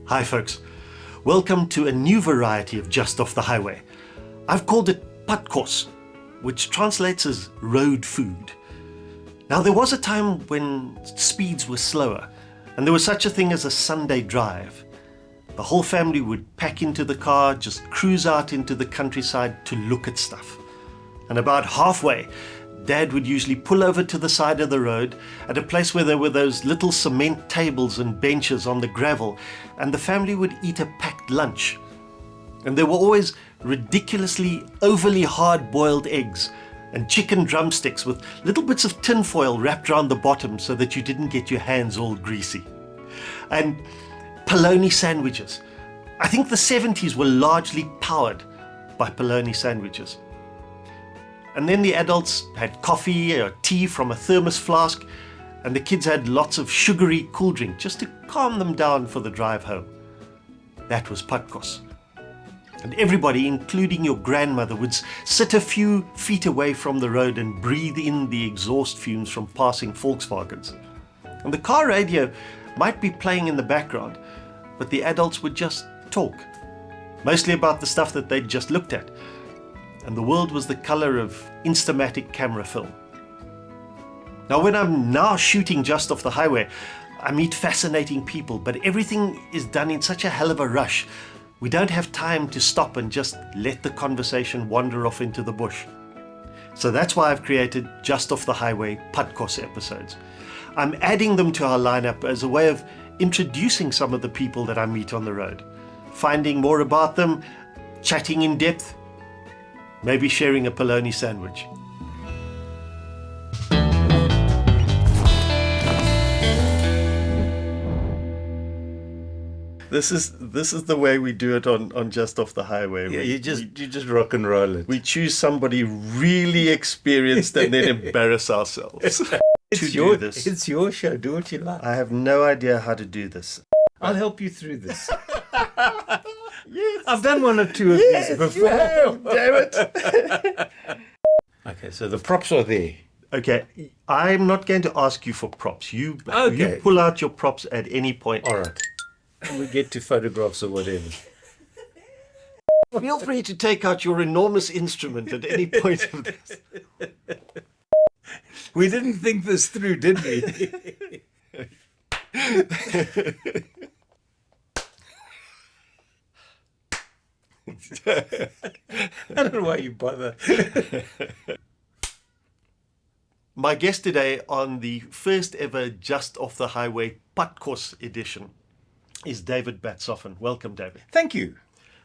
Hi folks, welcome to a new variety of Just Off the Highway. I've called it Padkos, which translates as road food. Now there was a time when speeds were slower and there was such a thing as a Sunday drive. The whole family would pack into the car, just cruise out into the countryside to look at stuff. And about halfway, Dad would usually pull over to the side of the road at a place where there were those little cement tables and benches on the gravel, and the family would eat a packed lunch. And there were always ridiculously overly hard-boiled eggs and chicken drumsticks with little bits of tin foil wrapped around the bottom so that you didn't get your hands all greasy. And polony sandwiches. I think the 70s were largely powered by polony sandwiches. And then the adults had coffee or tea from a thermos flask, and the kids had lots of sugary cool drink just to calm them down for the drive home. That was Padkos. And everybody, including your grandmother, would sit a few feet away from the road and breathe in the exhaust fumes from passing Volkswagens. And the car radio might be playing in the background, but the adults would just talk, mostly about the stuff that they'd just looked at. And the world was the color of Instamatic camera film. Now, when I'm now shooting Just Off the Highway, I meet fascinating people, but everything is done in such a hell of a rush. We don't have time to stop and just let the conversation wander off into the bush. So that's why I've created Just Off the Highway Padkos episodes. I'm adding them to our lineup as a way of introducing some of the people that I meet on the road, finding more about them, chatting in depth, maybe sharing a polony sandwich. This is the way we do it on Just Off the Highway. Yeah, you just rock and roll it. We choose somebody really experienced and then embarrass ourselves. It's your show. Do what you like. I have no idea how to do this. I'll help you through this. Yes. I've done one or two of these before. Damn it. Okay, so the props are there. Okay, I'm not going to ask you for props. You Okay. pull out your props at any point. All right. And we get to photographs or whatever. Feel free to take out your enormous instrument at any point of this. We didn't think this through, did we? I don't know why you bother. My guest today on the first ever Just Off the Highway Padkos edition is David Batzofin. Welcome, David. Thank you.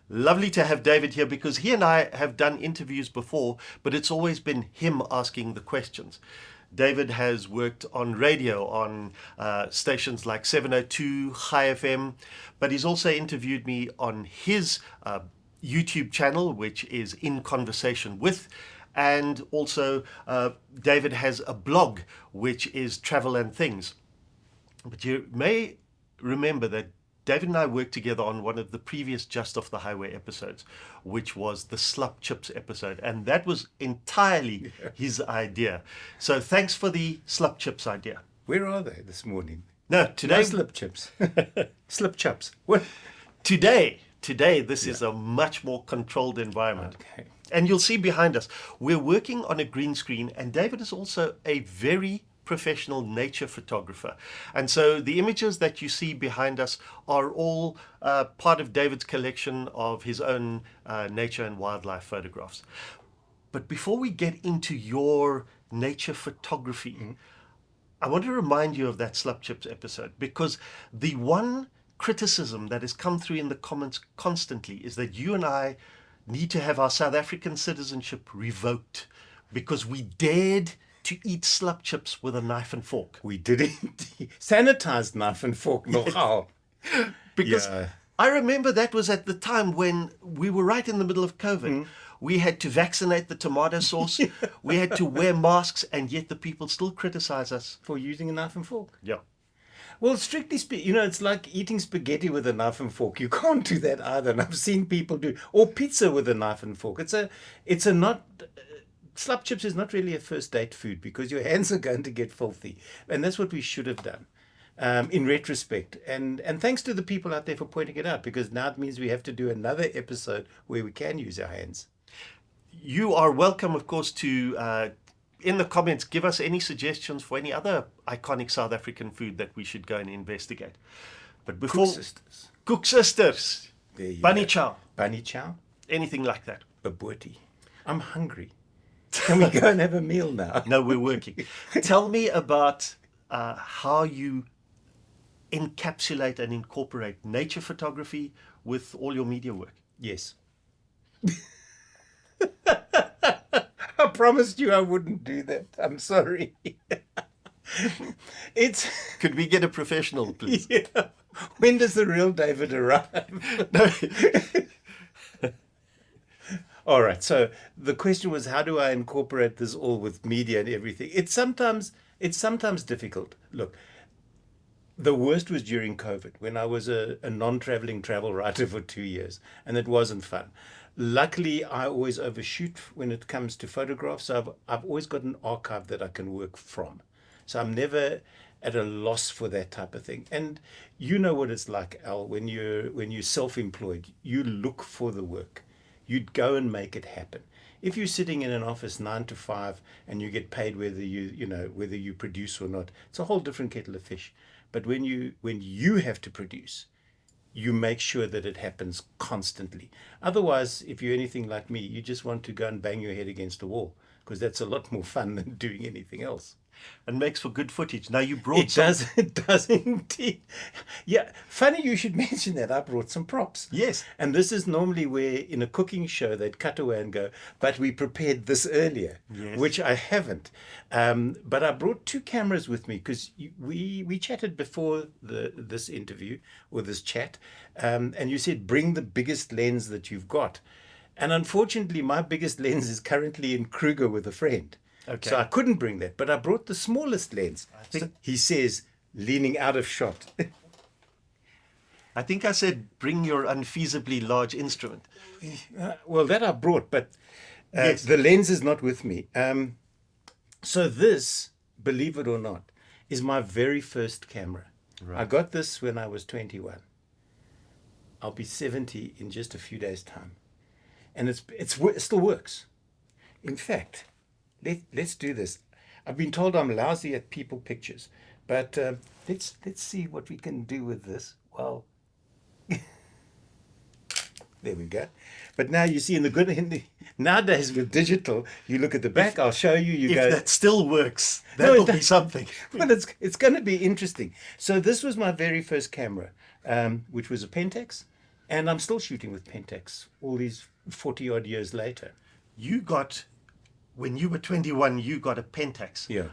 Lovely to have David here because he and I have done interviews before, but it's always been him asking the questions. David has worked on radio on stations like 702, High FM, but he's also interviewed me on his YouTube channel, which is In Conversation With, and also David has a blog, which is Travel and Things. But you may remember that David and I worked together on one of the previous Just Off the Highway episodes, which was the Slup Chips episode, and that was entirely his idea. So thanks for the Slup Chips idea. Where are they this morning? No, today... No slip chips. Slip chops. What? Today, this is a much more controlled environment. Okay. And you'll see behind us, we're working on a green screen, and David is also a very professional nature photographer. And so the images that you see behind us are all part of David's collection of his own nature and wildlife photographs. But before we get into your nature photography, I want to remind you of that Slup Chips episode, because the one criticism that has come through in the comments constantly is that you and I need to have our South African citizenship revoked because we dared to eat Slup Chips with a knife and fork. We didn't. Sanitized knife and fork. No. Because I remember that was at the time when we were right in the middle of COVID. We had to vaccinate the tomato sauce. We had to wear masks, and yet the people still criticize us For using a knife and fork. Yeah. Well, strictly speaking, it's like eating spaghetti with a knife and fork. You can't do that either. And I've seen people do, or pizza with a knife and fork. It's a not. Slup chips is not really a first date food because your hands are going to get filthy, and that's what we should have done. in retrospect. And thanks to the people out there for pointing it out, because now it means we have to do another episode where we can use our hands. You are welcome, of course, to in the comments give us any suggestions for any other iconic South African food that we should go and investigate. But before Cook Sisters, Bunny Chow, anything like that. Baboti. I'm hungry. Can we go and have a meal now? No, we're working. Tell me about how you encapsulate and incorporate nature photography with all your media work. Yes. I promised you I wouldn't do that. I'm sorry. Could we get a professional, please? Yeah. When does the real David arrive? No. All right. So the question was, how do I incorporate this all with media and everything? It's sometimes difficult. Look, the worst was during COVID, when I was a non-traveling travel writer for 2 years, and it wasn't fun. Luckily, I always overshoot when it comes to photographs, so I've always got an archive that I can work from. So I'm never at a loss for that type of thing. And you know what it's like, Al, when you're self-employed, you look for the work. You'd go and make it happen. If you're sitting in an office 9 to 5 and you get paid whether you produce or not, it's a whole different kettle of fish. But when you have to produce, you make sure that it happens constantly. Otherwise, if you're anything like me, you just want to go and bang your head against a wall, because that's a lot more fun than doing anything else. And makes for good footage. Now you brought It does indeed. Yeah, funny you should mention that. I brought some props. Yes. And this is normally where in a cooking show they'd cut away and go, but we prepared this earlier, yes. Which I haven't. But I brought 2 cameras with me because we chatted before this interview or this chat, and you said bring the biggest lens that you've got. And unfortunately, my biggest lens is currently in Kruger with a friend. Okay. So I couldn't bring that, but I brought the smallest lens. He says, leaning out of shot. I think I said bring your unfeasibly large instrument. Well, that I brought, but yes. The lens is not with me. So this, believe it or not, is my very first camera. Right. I got this when I was 21. I'll be 70 in just a few days' time. And it still works. In fact, let's do this. I've been told I'm lousy at people pictures, but let's see what we can do with this. Well, there we go. But now you see nowadays with digital, you look at the back. I'll show you. If that still works, that'll be something. Well, it's going to be interesting. So this was my very first camera, which was a Pentax, and I'm still shooting with Pentax all these 40 odd years later. When you were 21, you got a Pentax. Yeah.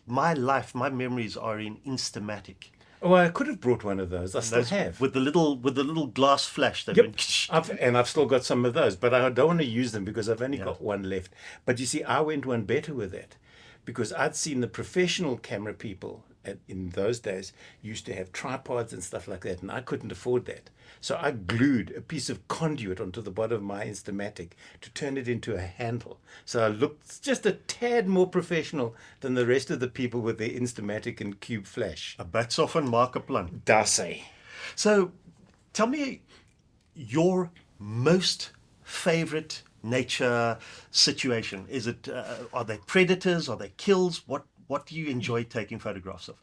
My memories are in Instamatic. Oh, I could have brought one of those. I still have. With the little glass flash that yep. went. I've still got some of those, but I don't want to use them because I've only got one left. But you see, I went one better with that, because I'd seen the professional camera people in those days used to have tripods and stuff like that, and I couldn't afford that. So I glued a piece of conduit onto the bottom of my Instamatic to turn it into a handle. So I looked just a tad more professional than the rest of the people with their Instamatic and cube flash. A Batzofin markerplan. Dasse. So tell me your most favorite nature situation. Is it are they predators? Are they kills? What do you enjoy taking photographs of?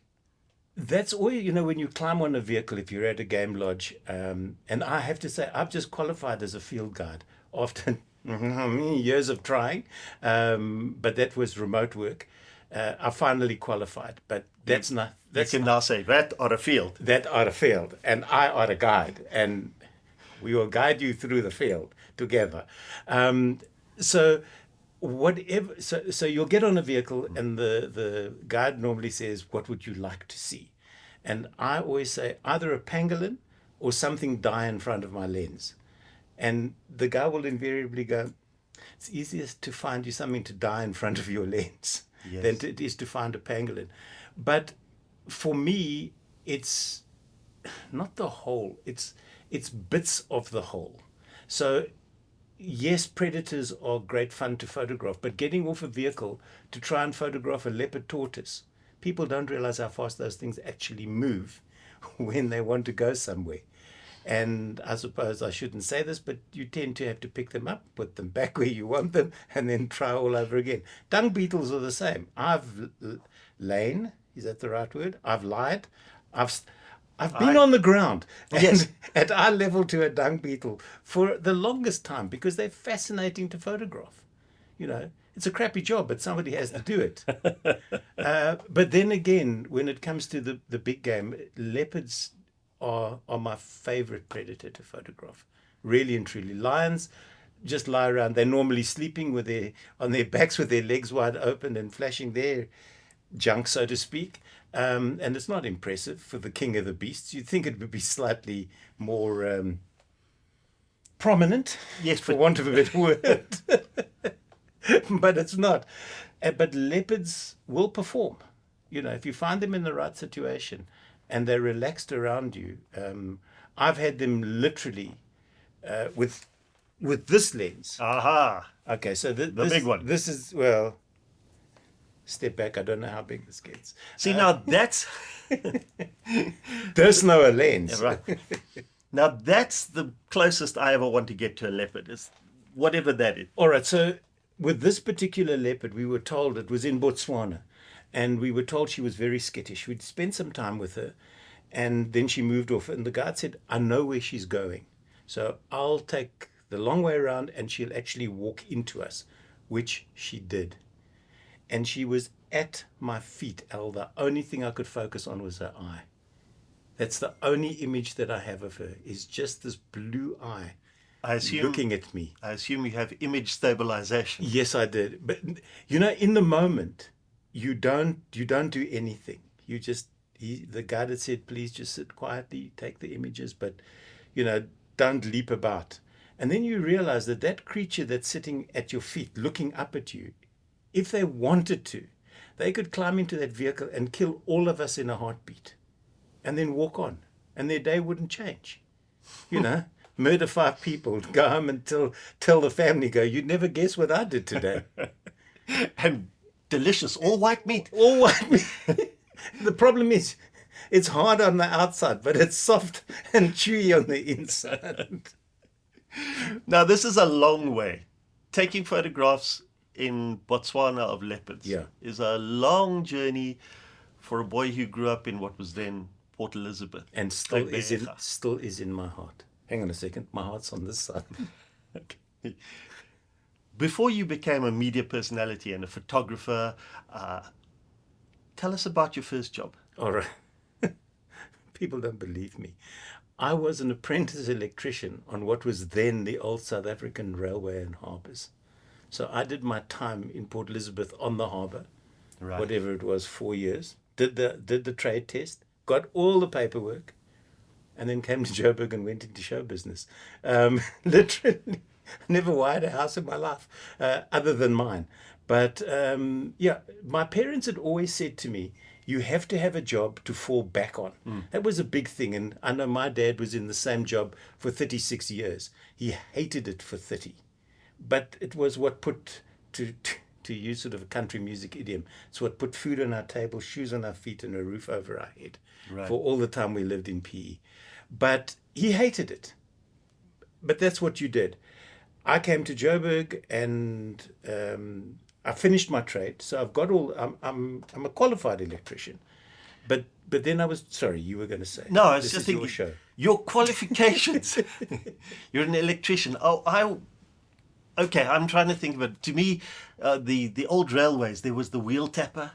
That's all, when you climb on a vehicle, if you're at a game lodge, and I have to say, I've just qualified as a field guide after many years of trying, but that was remote work. I finally qualified, but that's not... You can now say, that are a field. That are a field, and I are a guide, and we will guide you through the field together. So you'll get on a vehicle and the guide normally says, what would you like to see? And I always say either a pangolin or something die in front of my lens. And the guy will invariably go, it's easiest to find you something to die in front of your lens than it is to find a pangolin. But for me, it's not the whole, it's bits of the whole. So yes, predators are great fun to photograph, but getting off a vehicle to try and photograph a leopard tortoise, people don't realize how fast those things actually move when they want to go somewhere. And I suppose I shouldn't say this, but you tend to have to pick them up, put them back where you want them, and then try all over again. Dung beetles are the same. I've lain, is that the right word? I've lied. I've been on the ground Yes. at eye level to a dung beetle for the longest time because they're fascinating to photograph. You know, it's a crappy job, but somebody has to do it. But then again, when it comes to the big game, leopards are my favorite predator to photograph. Really and truly. Lions just lie around. They're normally sleeping on their backs with their legs wide open and flashing their junk, so to speak. And it's not impressive for the king of the beasts. You'd think it would be slightly more prominent, Yes, for want of a better word. But it's not. But leopards will perform. You know, if you find them in the right situation and they're relaxed around you. I've had them literally with this lens. Aha. Okay, so The big one. This is, well, step back. I don't know how big this gets. See, now that's... There's no a lens. Yeah, right. Now that's the closest I ever want to get to a leopard, is whatever that is. All right, so with this particular leopard, we were told it was in Botswana, and we were told she was very skittish. We'd spent some time with her, and then she moved off, and the guide said, I know where she's going, so I'll take the long way around, and she'll actually walk into us, which she did. And she was at my feet, Al. The only thing I could focus on was her eye. That's the only image that I have of her, is just this blue eye looking at me. I assume you have image stabilization. Yes, I did. But, you know, in the moment, you don't do anything. You just, the guide had said, please just sit quietly, take the images, but, you know, don't leap about. And then you realize that creature that's sitting at your feet, looking up at you, if they wanted to, they could climb into that vehicle and kill all of us in a heartbeat and then walk on, and their day wouldn't change. You know, murder 5 people, go home and tell the family, you'd never guess what I did today. And delicious, all white meat. All white meat. The problem is, it's hard on the outside, but it's soft and chewy on the inside. Now, this is a long way. Taking photographs in Botswana of leopards is a long journey for a boy who grew up in what was then Port Elizabeth. And still is in my heart. Hang on a second. My heart's on this side. Okay. Before you became a media personality and a photographer, tell us about your first job. All right. People don't believe me. I was an apprentice electrician on what was then the old South African Railway and Harbours. So I did my time in Port Elizabeth on the harbour, whatever it was, 4 years. Did the trade test, got all the paperwork, and then came to Joburg and went into show business. Literally, never wired a house in my life, other than mine. But my parents had always said to me, you have to have a job to fall back on. That was a big thing. And I know my dad was in the same job for 36 years. He hated it for 30. But it was what put, to use sort of a country music idiom, it's what put food on our table, shoes on our feet, and a roof over our head for all the time we lived in PE. But he hated it. But that's what you did. I came to Joburg and I finished my trade. So I've got I'm a qualified electrician. But then I was, sorry, you were going to say. No, I was just thinking, thinking, show. Your qualifications. You're an electrician. Okay, I'm trying to think of it. To me, the old railways, there was the wheel tapper.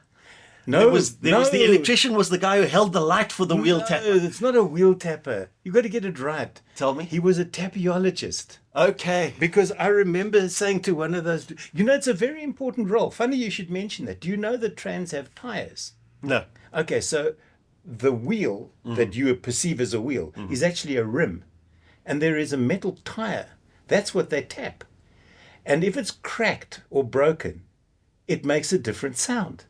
No, there was the electrician was the guy who held the light for the wheel tapper. It's not a wheel tapper. You got to get it right. Tell me. He was a tapiologist. Okay. Because I remember saying to one of those, it's a very important role. Funny you should mention that. Do you know that trams have tires? No. Okay, so the wheel that you perceive as a wheel is actually a rim. And there is a metal tire. That's what they tap. And if it's cracked or broken, it makes a different sound.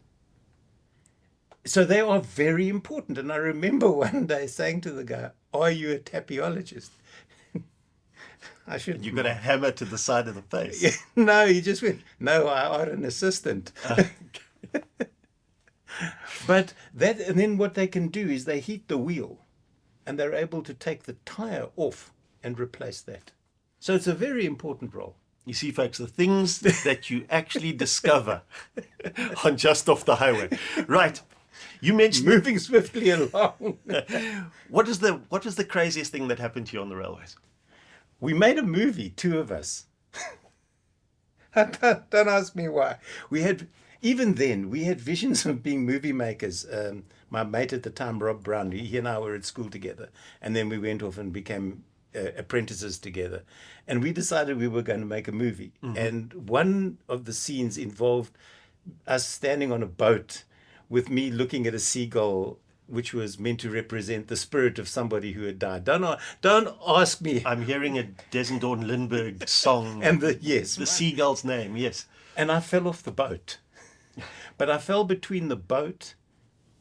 So they are very important. And I remember one day saying to the guy, are you a tapiologist? I should. You got a hammer to the side of the face. No, he just went, no, I are an assistant. But that, and then what they can do is they heat the wheel, and they're able to take the tire off and replace that. So it's a very important role. You see, folks, the things that you actually discover on Just Off the Highway. Right. You mentioned Moving swiftly along. what is the craziest thing that happened to you on the railways? We made a movie, two of us. Don't ask me why. Even then, we had visions of being movie makers. My mate at the time, Rob Brown, he and I were at school together. And then we went off and became apprentices together. And we decided we were going to make a movie. Mm-hmm. And one of the scenes involved us standing on a boat with me looking at a seagull, which was meant to represent the spirit of somebody who had died. Don't ask me. I'm hearing a Desendorn Lindbergh song. And the seagull's name, yes. And I fell off the boat. But I fell between the boat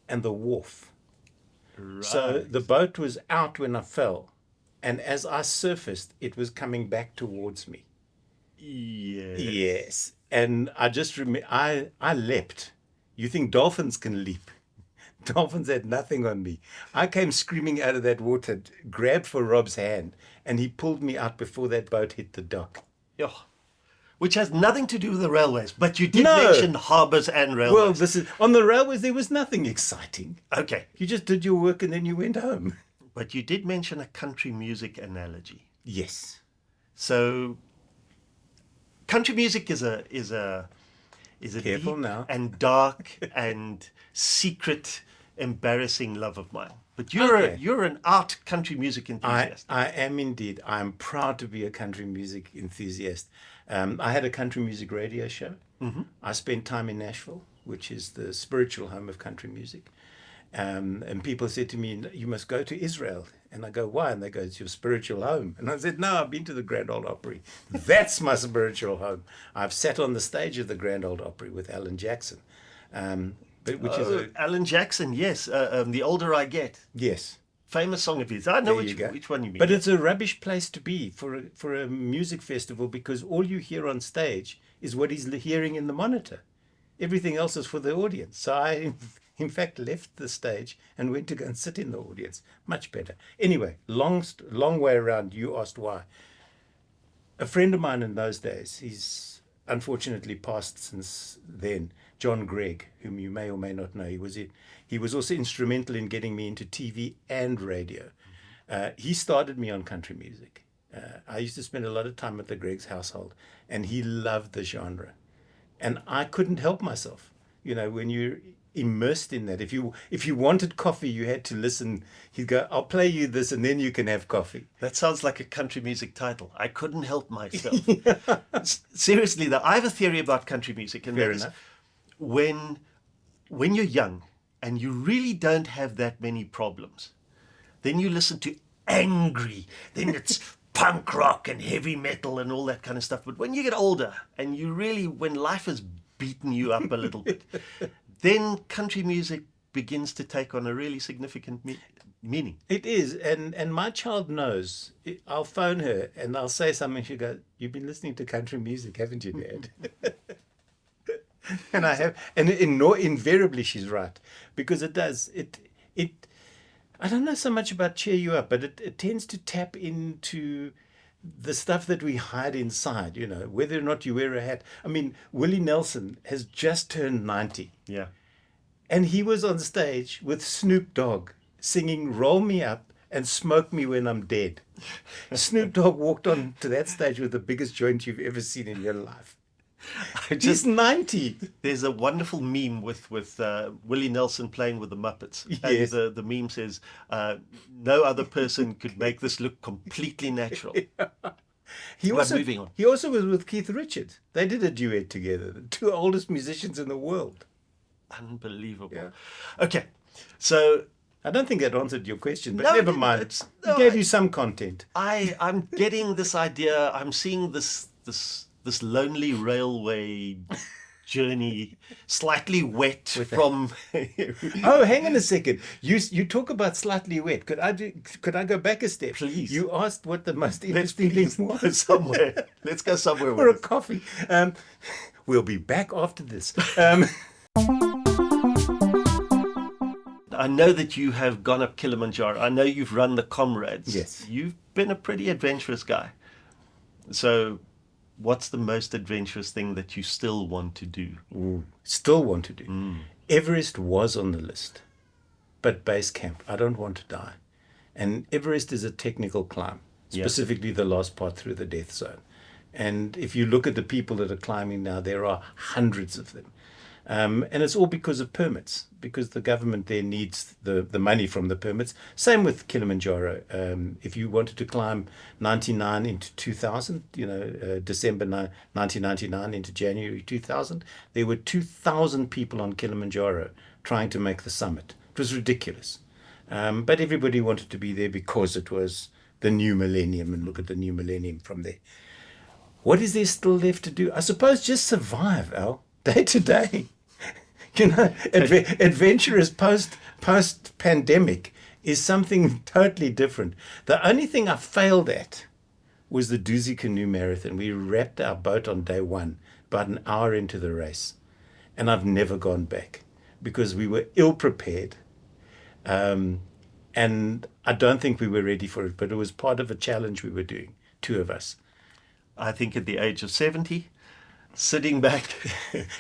and the wharf. Right. So the boat was out when I fell. And as I surfaced, it was coming back towards me. Yes. And I just remember, I leapt. You think dolphins can leap? Dolphins had nothing on me. I came screaming out of that water, grabbed for Rob's hand, and he pulled me out before that boat hit the dock. Oh, which has nothing to do with the railways, but you did mention harbours and railways. Well, on the railways, there was nothing exciting. Okay. You just did your work and then you went home. But you did mention a country music analogy. Yes. So, country music is a Careful deep now. and dark and secret, embarrassing love of mine. But you're an art country music enthusiast. I am indeed. I'm proud to be a country music enthusiast. I had a country music radio show. Mm-hmm. I spent time in Nashville, which is the spiritual home of country music. And people said to me, you must go to Israel. And I go, why? And they go, it's your spiritual home. And I said, no, I've been to the Grand Ole Opry. That's my spiritual home. I've sat on the stage of the Grand Ole Opry with Alan Jackson. Alan Jackson, yes. The Older I Get. Yes. Famous song of his. I know which one you mean. But it's a rubbish place to be for a music festival, because all you hear on stage is what he's hearing in the monitor. Everything else is for the audience. So I, in fact, left the stage and went to go and sit in the audience. Much better. Anyway, long way around. You asked why. A friend of mine in those days, he's unfortunately passed since then, John Gregg, whom you may or may not know. He was also instrumental in getting me into TV and radio. He started me on country music. I used to spend a lot of time at the Gregg's household, and he loved the genre. And I couldn't help myself. You know, when you're immersed in that, if you wanted coffee, you had to listen. He'd go, I'll play you this and then you can have coffee. That sounds like a country music title. I couldn't help myself. Seriously, though, I have a theory about country music. And fair enough. When you're young and you really don't have that many problems, then you listen to angry, then it's punk rock and heavy metal and all that kind of stuff. But when you get older and when life has beaten you up a little bit, then country music begins to take on a really significant meaning. It is. And my child knows. I'll phone her and I'll say something. She'll go, you've been listening to country music, haven't you, Dad? And I have. And invariably she's right. Because it does. I don't know so much about cheer you up, but it tends to tap into the stuff that we hide inside, you know, whether or not you wear a hat. I mean, Willie Nelson has just turned 90. Yeah. And he was on stage with Snoop Dogg singing Roll Me Up and Smoke Me When I'm Dead. Snoop Dogg walked on to that stage with the biggest joint you've ever seen in your life. He's 90. There's a wonderful meme with Willie Nelson playing with the Muppets. Yes. And the meme says, no other person could make this look completely natural. Yeah. He also was with Keith Richards. They did a duet together, the two oldest musicians in the world. Unbelievable. Yeah. Okay, so I don't think that answered your question, but never mind. It gave you some content. I'm getting this idea. I'm seeing this lonely railway journey, slightly wet from. Oh, hang on a second. You talk about slightly wet. Could I go back a step? Please. You asked what the most interesting thing was. Somewhere. Let's go somewhere. For a coffee. We'll be back after this. I know that you have gone up Kilimanjaro. I know you've run the Comrades. Yes. You've been a pretty adventurous guy. So what's the most adventurous thing that you still want to do? Ooh, still want to do. Everest was on the list, but base camp, I don't want to die. And Everest is a technical climb, specifically the last part through the death zone. And if you look at the people that are climbing now, there are hundreds of them. And it's all because of permits, because the government there needs the money from the permits. Same with Kilimanjaro. If you wanted to climb 99 into 2000, December 1999 into January 2000, there were 2,000 people on Kilimanjaro trying to make the summit. It was ridiculous. But everybody wanted to be there because it was the new millennium, and look at the new millennium from there. What is there still left to do? I suppose just survive, Al, day to day. Adventurous post-pandemic is something totally different. The only thing I failed at was the Doozy Canoe Marathon. We wrapped our boat on day one, about an hour into the race. And I've never gone back because we were ill-prepared. And I don't think we were ready for it, but it was part of a challenge we were doing, two of us. I think at the age of 70, sitting back,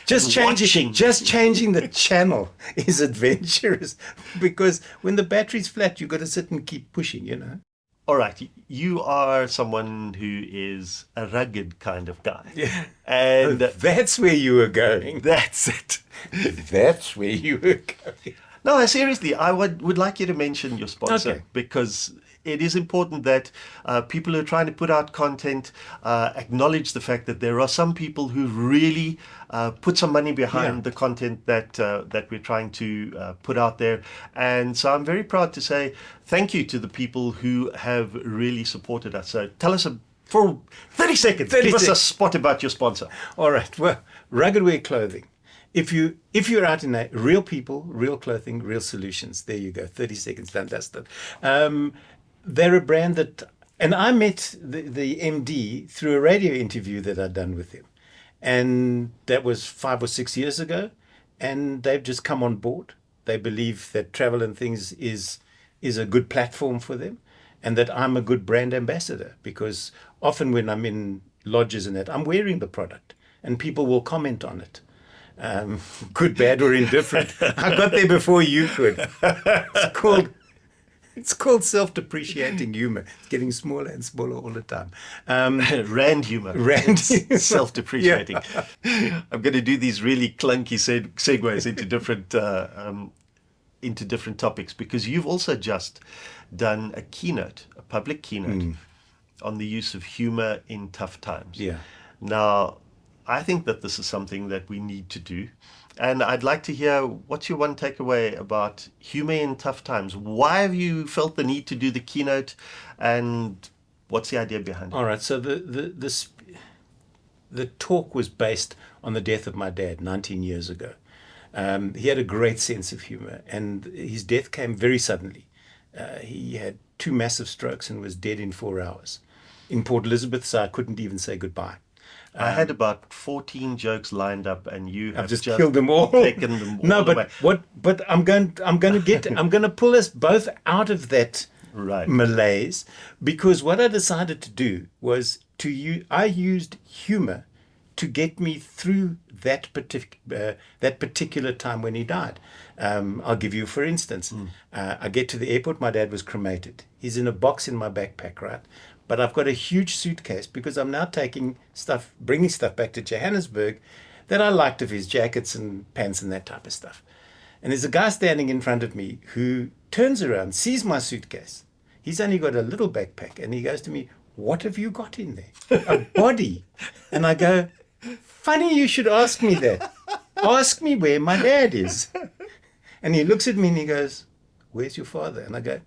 just changing the channel is adventurous, because when the battery's flat, you've got to sit and keep pushing. All right, you are someone who is a rugged kind of guy. Yeah. And that's where you were going. That's it. That's where you were going. No, seriously, I would like you to mention your sponsor, because it is important that people who are trying to put out content acknowledge the fact that there are some people who really put some money behind the content that we're trying to put out there. And so I'm very proud to say thank you to the people who have really supported us. So tell us for 30 seconds, give us a spot about your sponsor. All right. Well, Rugged Wear Clothing. If you're out in real people, real clothing, real solutions, there you go. 30 seconds, fantastic. They're a brand that, and I met the MD through a radio interview that I'd done with him. And that was 5 or 6 years ago. And they've just come on board. They believe that Travel and Things is a good platform for them, and that I'm a good brand ambassador, because often when I'm in lodges and that, I'm wearing the product and people will comment on it. Good, bad, or indifferent. I got there before you could. It's called self-depreciating humor. It's getting smaller and smaller all the time. Rand humor. Self-depreciating. Yeah. I'm going to do these really clunky segues into different topics, because you've also just done a public keynote on the use of humor in tough times. Yeah. Now, I think that this is something that we need to do. And I'd like to hear, what's your one takeaway about humor in tough times? Why have you felt the need to do the keynote, and what's the idea behind it? All right. So the talk was based on the death of my dad 19 years ago. He had a great sense of humor, and his death came very suddenly. He had 2 massive strokes and was dead in 4 hours in Port Elizabeth, so I couldn't even say goodbye. I had about 14 jokes lined up, and you have just killed them all. Taken them all. No, but away. But I'm going to pull us both out of that malaise, because what I decided to do was I used humor to get me through that particular time when he died. I'll give you, for instance, I get to the airport. My dad was cremated. He's in a box in my backpack, right? But I've got a huge suitcase, because I'm now bringing stuff back to Johannesburg that I liked, of his jackets and pants and that type of stuff. And there's a guy standing in front of me who turns around, sees my suitcase. He's only got a little backpack, and he goes to me, "What have you got in there?" "A body." And I go, "Funny you should ask me that. Ask me where my dad is." And he looks at me and he goes, "Where's your father?" And I go,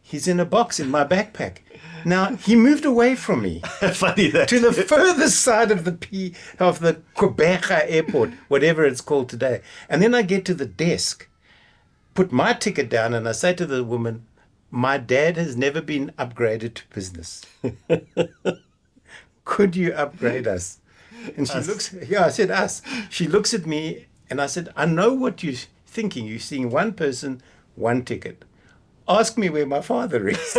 "He's in a box in my backpack." Now, he moved away from me Funny that. to the furthest side of the Quebeca airport, whatever it's called today. And then I get to the desk, put my ticket down, and I say to the woman, "My dad has never been upgraded to business. Could you upgrade us?" And she looks, I said us. She looks at me, and I said, "I know what you're thinking. You're seeing one person 1 ticket. Ask me where my father is.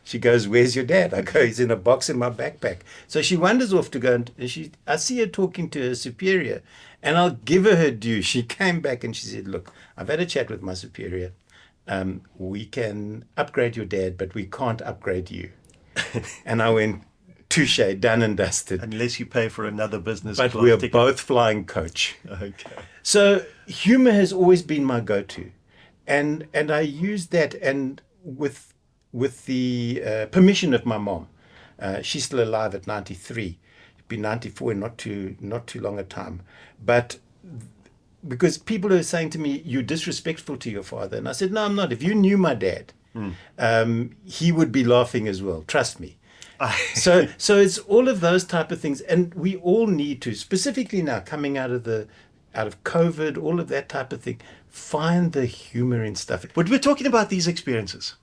She goes, where's your dad? I go, he's in a box in my backpack. So she wanders off to go, and I see her talking to her superior, and I'll give her due. She came back and she said, look, I've had a chat with my superior. We can upgrade your dad, but we can't upgrade you. And I went, touche, done and dusted. Unless you pay for another business But class we're ticket. both flying coach. Okay. So humor has always been my go-to. And I use that, and with the permission of my mom. She's still alive at 93. She'll be 94 in not too long a time. But because people are saying to me, you're disrespectful to your father. And I said, no, I'm not. If you knew my dad, he would be laughing as well. Trust me. So it's all of those type of things. And we all need to, specifically now coming out of COVID, all of that type of thing, find the humor in stuff. But we're talking about these experiences.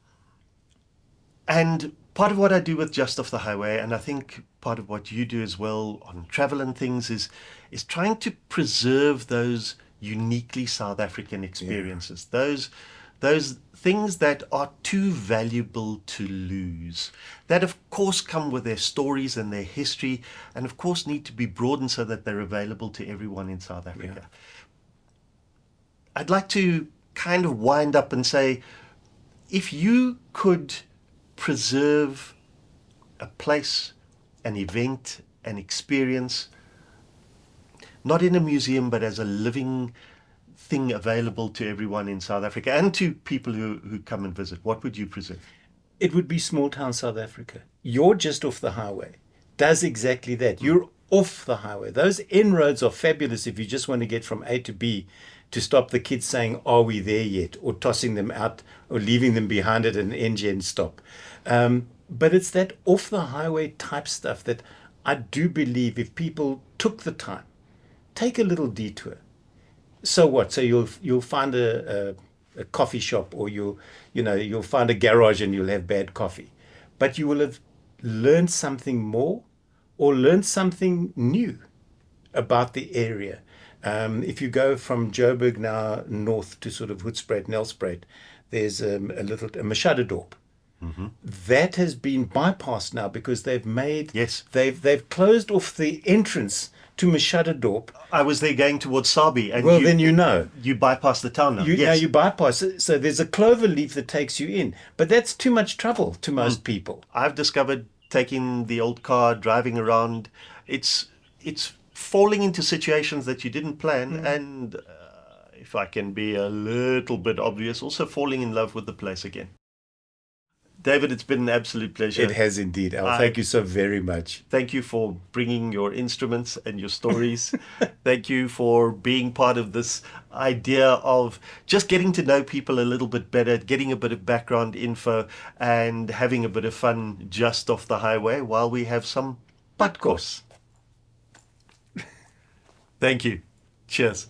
And part of what I do with Just Off the Highway, and I think part of what you do as well on travel and things, is trying to preserve those uniquely South African experiences. Yeah. Those things that are too valuable to lose, that of course come with their stories and their history, and of course need to be broadened so that they're available to everyone in South Africa. Yeah. I'd like to kind of wind up and say, if you could preserve a place, an event, an experience, not in a museum, but as a living thing available to everyone in South Africa and to people who come and visit, what would you preserve? It would be small town South Africa. You're just off the highway. Does exactly that. You're off the highway. Those inroads are fabulous if you just want to get from A to B, to stop the kids saying, are we there yet? Or tossing them out or leaving them behind at an NGN stop. But it's that off the highway type stuff that I do believe if people took the time, take a little detour. So what? So you'll find a coffee shop, or you'll find a garage and you'll have bad coffee. But you will have learned something more or learned something new about the area. If you go from Joburg now north to sort of Hoedspruit, Nelspruit, there's a Machadodorp. Mm-hmm. That has been bypassed now because they've they've closed off the entrance to Machadodorp. I was there going towards Sabi, and then you bypass the town now. Now you bypass it. So there's a clover leaf that takes you in, but that's too much trouble to most people. I've discovered taking the old car, driving around, it's falling into situations that you didn't plan, and if I can be a little bit obvious, also falling in love with the place again. David, it's been an absolute pleasure. It has indeed. Thank you so very much. Thank you for bringing your instruments and your stories. Thank you for being part of this idea of just getting to know people a little bit better, getting a bit of background info, and having a bit of fun just off the highway while we have some Padkos. Thank you. Cheers.